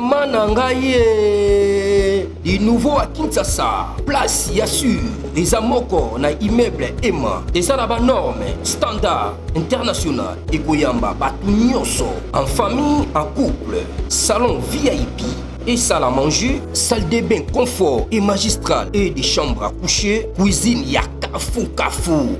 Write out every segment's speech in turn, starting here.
Mama Nangaye, du nouveau à Kinshasa, place Yassur, des amoko na immeuble Emma, des arabes normes, standard, international, et Goyamba, Batunyoso, en famille, en couple, salon VIP. Et salle à manger, salle de bain confort et magistrale et des chambres à coucher, cuisine ya kafou,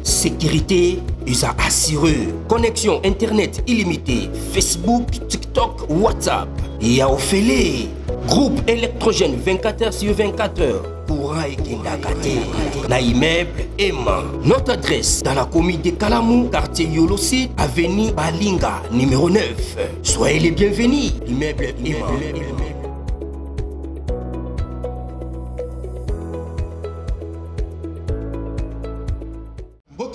sécurité ils a assuré, connexion internet illimitée, Facebook, TikTok, WhatsApp et à Ophélie, groupe électrogène 24h sur 24h. Courant Kendakate, na immeuble Emma. Notre adresse dans la commune de Kalamou, quartier Yolosi, avenue Balinga, numéro 9. Soyez les bienvenus, immeuble Emma.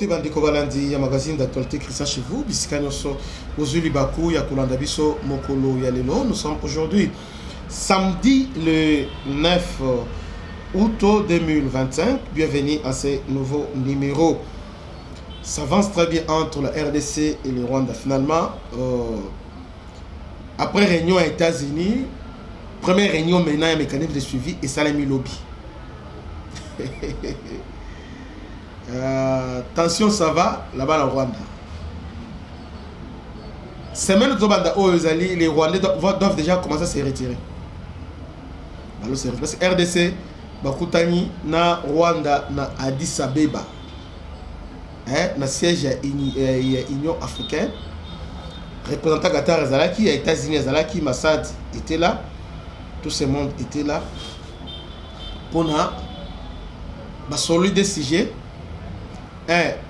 Bandiko balandi ya magazine d'actualité Christian chez vous bisikanyoso ozuli baku ya kolanda biso mokolo ya lelo. Nous sommes aujourd'hui samedi le 9 août 2025. Bienvenue à ce nouveau numéro. Ça avance très bien entre la RDC et le Rwanda. Finalement, après réunion aux États-Unis, première réunion maintenant un mécanisme de suivi et ça l'a mis lobby. Tension ça va là-bas au Rwanda. Semaine de Rwanda les Rwandais doivent déjà commencer à se retirer. Alors c'est parce que RDC bakutani na Rwanda na Addis Abeba. Na siège Union africaine. Représentant Qatar Zalaki, États-Unis Zalaki, Massad était là. Tout ce monde était là. Pour na solide des sujets.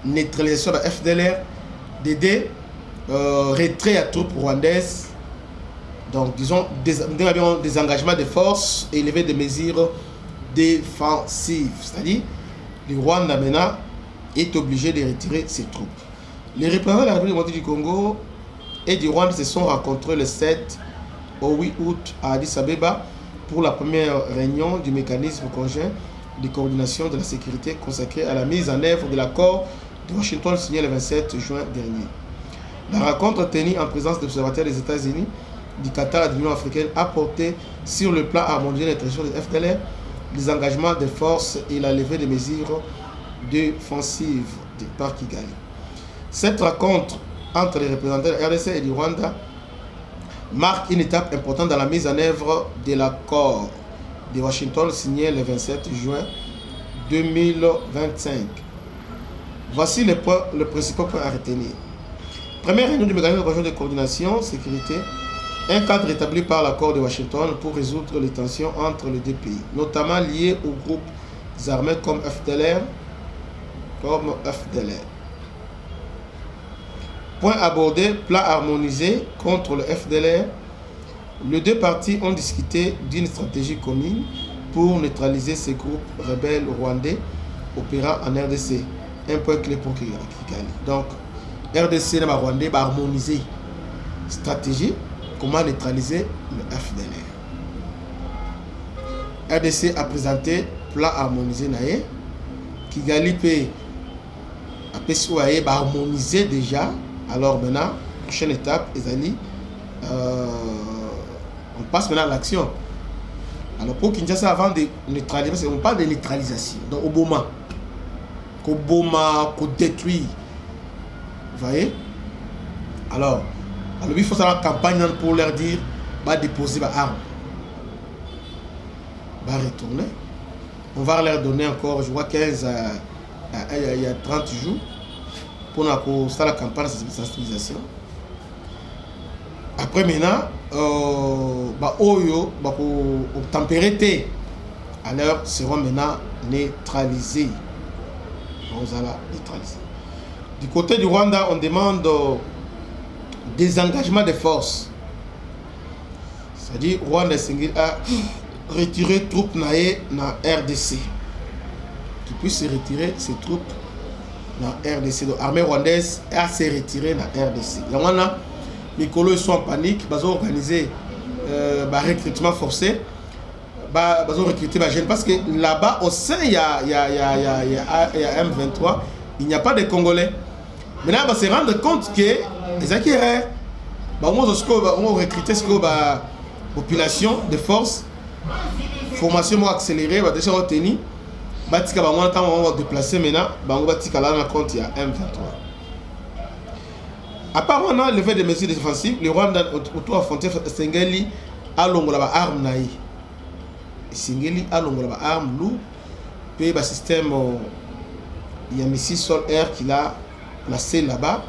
Neutralisation de la FDLR, d'aider retrait à troupes rwandaises, donc disons des engagements de force et élever des mesures défensives, c'est-à-dire le Rwanda maintenant est obligé de retirer ses troupes. Les représentants de la République démocratique du Congo et du Rwanda se sont rencontrés le 7 au 8 août à Addis Abeba pour la première réunion du mécanisme conjoint de coordination de la sécurité consacrée à la mise en œuvre de l'accord de Washington signé le 27 juin dernier. La rencontre tenue en présence d'observateurs des États-Unis, du Qatar et de l'Union africaine a porté sur le plan harmonisé de la tradition des FDLR, les engagements des forces et la levée des mesures défensives par Kigali. Cette rencontre entre les représentants de la RDC et du Rwanda marque une étape importante dans la mise en œuvre de l'accord de Washington signé le 27 juin 2025. Voici les principaux points à retenir. Première réunion du mécanisme de coordination sécurité, un cadre établi par l'accord de Washington pour résoudre les tensions entre les deux pays, notamment liées aux groupes armés comme FDLR. Point abordé, plan harmonisé contre le FDLR. Les deux parties ont discuté d'une stratégie commune pour neutraliser ces groupes rebelles rwandais opérant en RDC. Un point clé pour Kigali. Donc, RDC et Rwandais va harmoniser stratégie, comment neutraliser le FDLR. RDC a présenté plan harmonisé naé. Kigali peut harmoniser déjà. Alors maintenant, prochaine étape, Ezali. On passe maintenant à l'action. Alors pour Kinshasa, avant de neutraliser, on parle de neutralisation. Donc Obama, qu'on détruit. Vous voyez? Alors il faut faire la campagne pour leur dire, va déposer ma arme. Va retourner. On va leur donner encore, je vois 15, il y a 30 jours, pour faire la campagne de sensibilisation. Après maintenant, température alors seront maintenant neutralisés. On va neutraliser. Du côté du Rwanda, on demande des engagements de force. C'est-à-dire Rwanda a retiré troupes na RDC. Qui puisse retirer ses troupes dans RDC. Donc l'armée rwandaise a se retiré dans RDC. Il y a les colos sont en panique, ils ont organisé un recrutement forcé, ils ont recruté les jeunes parce que là-bas, au sein, il y a M23, il n'y a pas de Congolais. Maintenant, on va se rendre compte que les acquéreurs, on va recruter population de force, formation accélérée, va déjà retenir, batika bango temps on va déplacer maintenant, bango batika là na compte il y a M23. À part maintenant le fait des mesures défensives, le Rwanda autour de la frontière Sengeli a longola ba arme naï. Sengeli a longola ba arme lourd, puis ba système il y a missile sol-air qu'il a placé là-bas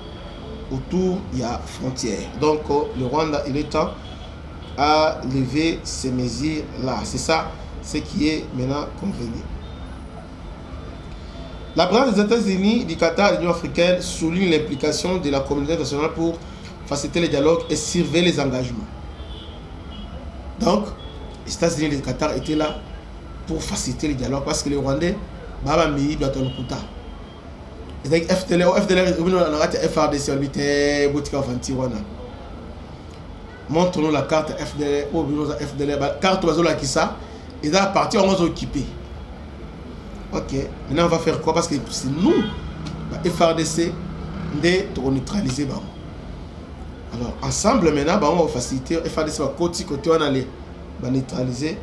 autour il y a frontière. Donc le Rwanda il est temps à lever ces mesures là. C'est ça ce qui est maintenant convenu. La présence des États-Unis, du Qatar et de l'Union africaine souligne l'implication de la communauté internationale pour faciliter les dialogues et surveiller les engagements. Donc, les États-Unis et le Qatar étaient là pour faciliter les dialogues parce que les Rwandais, Baba Mii doit en écouter. C'est-à-dire FDLR, FRDC, montre-nous la carte FDLR, FDLR, carte Bazola qui ça, et là, partir, on va s'occuper. Ok, maintenant on va faire quoi? Parce que c'est nous, FRDC, de neutraliser. Alors, ensemble maintenant, on va faciliter. FRDC va côté, on va aller neutraliser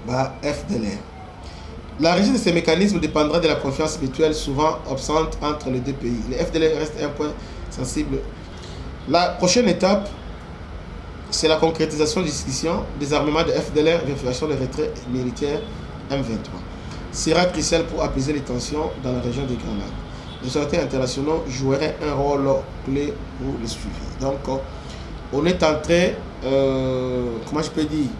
FDLR. La régie de ces mécanismes dépendra de la confiance mutuelle souvent absente entre les deux pays. Le FDLR reste un point sensible. La prochaine étape, c'est la concrétisation des discussions, désarmement de FDLR, vérification des retraits militaires M23. Sera crucial pour apaiser les tensions dans la région des Grands Lacs. Les autorités internationales joueraient un rôle clé pour le suivi. Donc, on est en train, comment je peux dire,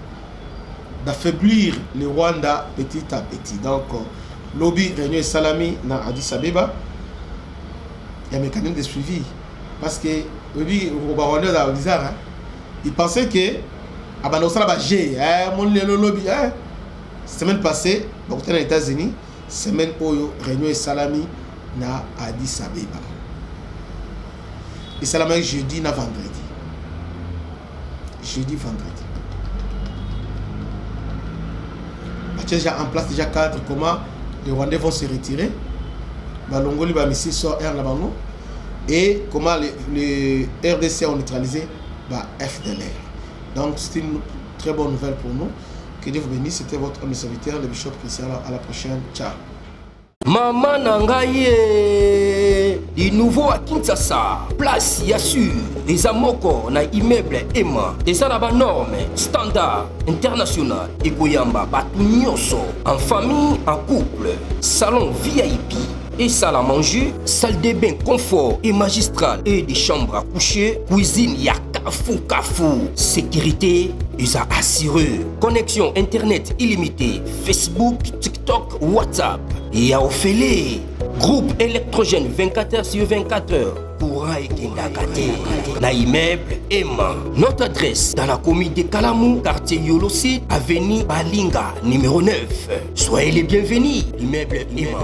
d'affaiblir le Rwanda petit à petit. Donc, lobby Réunion et Salami dans Addis Abeba, il y a un mécanisme de suivi. Parce que lobby Rwanda est bizarre. Hein? Il pensait que lobby, semaine passée, aux États-Unis, semaine Oyo, Réunion et Salami na Addis Abeba. Et Salami jeudi na vendredi. Jeudi, vendredi. Déjà en place déjà cadre comment les Rwandais vont se retirer. Balongoli va misser sur air là-bas et comment les RDC ont neutralisé FDLR. Donc c'est une très bonne nouvelle pour nous. Que Dieu vous bénisse. C'était votre homme serviteur, le bishop Christian. À la prochaine. Ciao. Maman Nangaye, du nouveau à Kinshasa, place Yassur, des Amoko na immeuble Emma, des Arabes normes, standard, international, et Goyamba, Batunyoso, en famille, en couple, salon VIP, et salle à manger, salle de bain confort et magistral, et des chambres à coucher, cuisine Kafou, sécurité, ils a assuré, connexion internet illimitée, Facebook, TikTok, WhatsApp. Et à Ophélie, groupe électrogène 24h/24h, courant et Kindakate, na immeuble Emma. Notre adresse dans la commune de Kalamou, quartier Yolosid, avenue Balinga, numéro 9. Soyez les bienvenus, immeuble Emma.